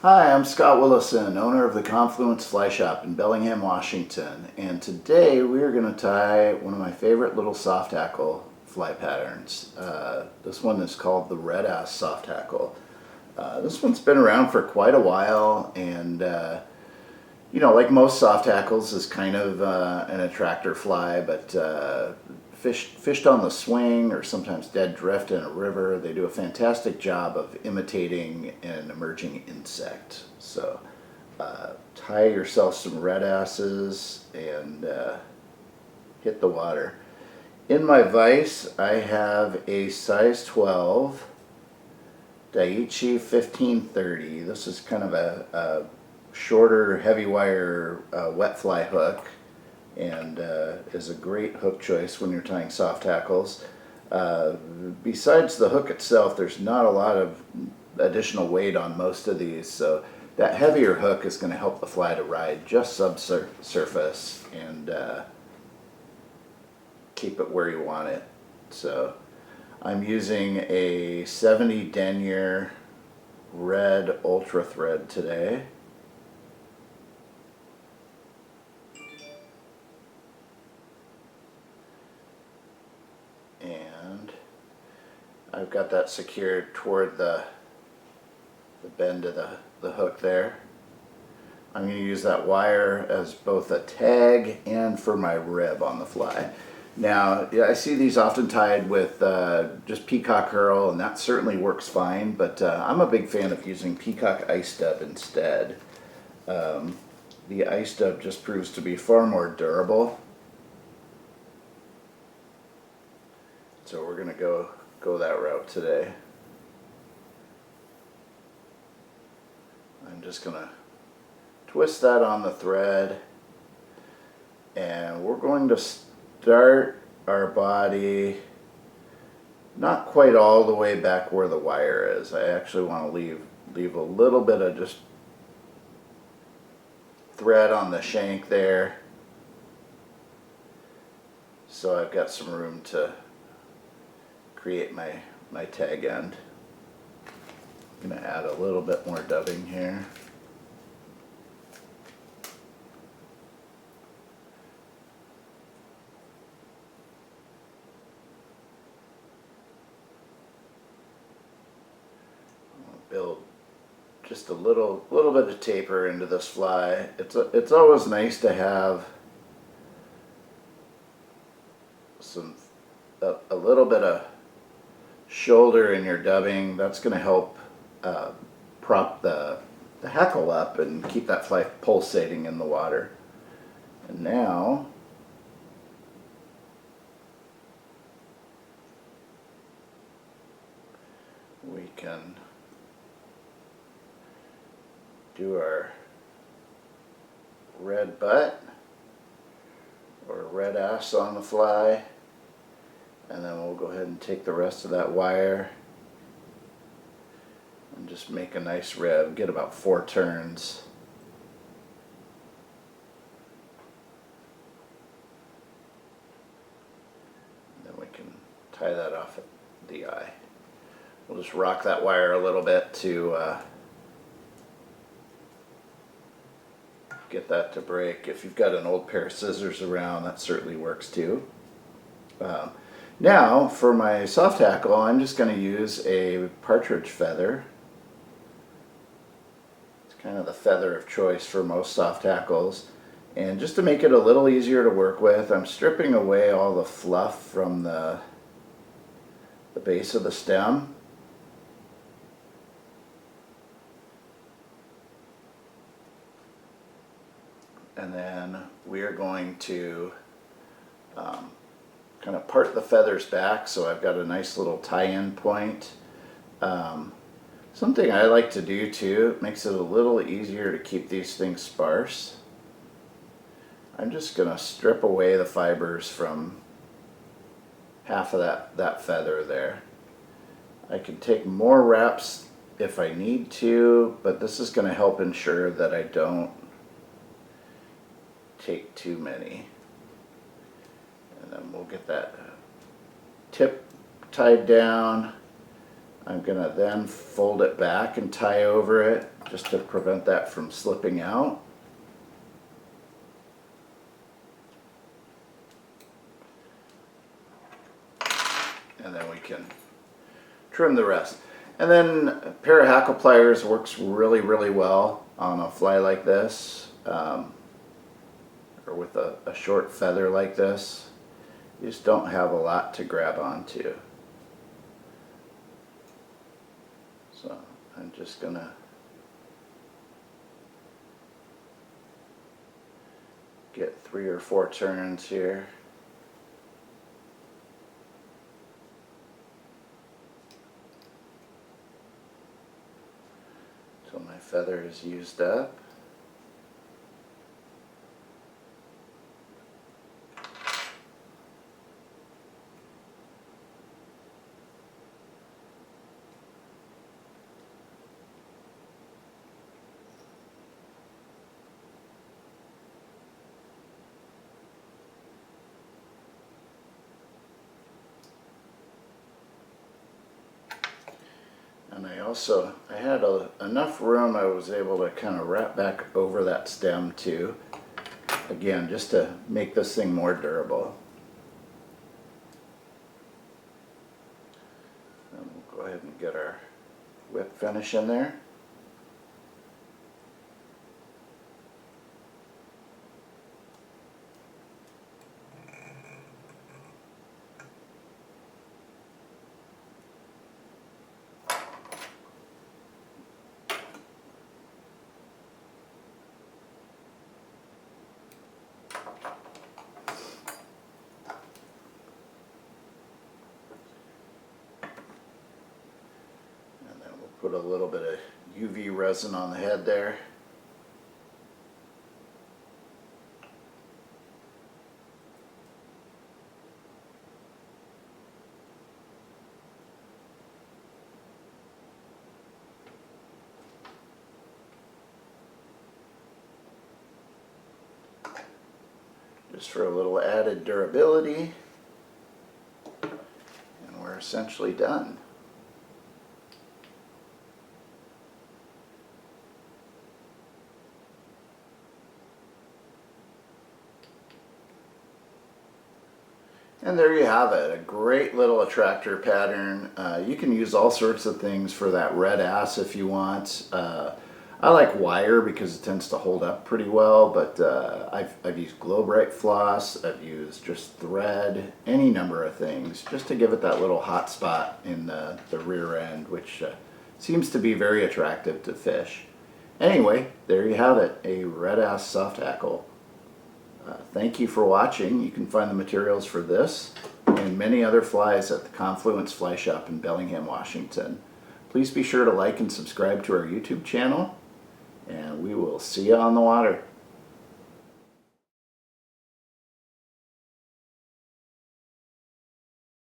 Hi, I'm Scott Willison, owner of the Confluence Fly Shop in Bellingham, Washington, and today we are going to tie one of my favorite little soft hackle fly patterns. This one is called the Red Ass Soft Hackle. This one's been around for quite a while, and like most soft hackles, is kind of an attractor fly, but fished on the swing or sometimes dead drift in a river, they do a fantastic job of imitating an emerging insect. So tie yourself some red asses and hit the water. In my vise, I have a size 12 Daiichi 1530. This is kind of a shorter, heavy wire wet fly hook, and is a great hook choice when you're tying soft hackles. Besides the hook itself, there's not a lot of additional weight on most of these, so that heavier hook is going to help the fly to ride just subsurface and keep it where you want it. So I'm using a 70 Denier red ultra thread today. And I've got that secured toward the bend of the hook there. I'm going to use that wire as both a tag and for my rib on the fly. Now, yeah, I see these often tied with just Peacock Curl, and that certainly works fine, but I'm a big fan of using Peacock Ice Dub instead. The Ice Dub just proves to be far more durable. So we're going to go that route today. I'm just going to twist that on the thread, and we're going to start our body not quite all the way back where the wire is. I actually want to leave a little bit of just thread on the shank there, so I've got some room to create my tag end. I'm going to add a little bit more dubbing here. I'll build just a little bit of taper into this fly. It's always nice to have a little bit of shoulder in your dubbing. That's going to help prop the hackle up and keep that fly pulsating in the water. And now we can do our red butt or red ass on the fly, and then we'll go ahead and take the rest of that wire and just make a nice rib. Get about 4 turns. And then we can tie that off at the eye. We'll just rock that wire a little bit to get that to break. If you've got an old pair of scissors around, that certainly works too. Now for my soft hackle, I'm just going to use a Partridge feather. It's kind of the feather of choice for most soft hackles. And just to make it a little easier to work with, I'm stripping away all the fluff from the base of the stem. And then we are going to kind of part the feathers back, so I've got a nice little tie-in point. Something I like to do too, it makes it a little easier to keep these things sparse. I'm just going to strip away the fibers from half of that feather there. I can take more wraps if I need to, but this is going to help ensure that I don't take too many. And then we'll get that tip tied down. I'm going to then fold it back and tie over it. just to prevent that from slipping out. And then we can trim the rest. And then a pair of hackle pliers works really, really well on a fly like this, or with a short feather like this. You just don't have a lot to grab onto. So I'm just gonna get 3 or 4 turns here. Until my feather is used up. And I had enough room. I was able to kind of wrap back over that stem too. Again, just to make this thing more durable. And we'll go ahead and get our whip finish in there. Put a little bit of UV resin on the head there. Just for a little added durability. And we're essentially done. And there you have it, a great little attractor pattern. You can use all sorts of things for that red ass if you want. I like wire because it tends to hold up pretty well, but I've used glow bright floss, I've used just thread, any number of things, just to give it that little hot spot in the rear end, which seems to be very attractive to fish. Anyway, there you have it, a red ass soft hackle. Thank you for watching. You can find the materials for this and many other flies at the Confluence Fly Shop in Bellingham, Washington. Please be sure to like and subscribe to our YouTube channel, and we will see you on the water.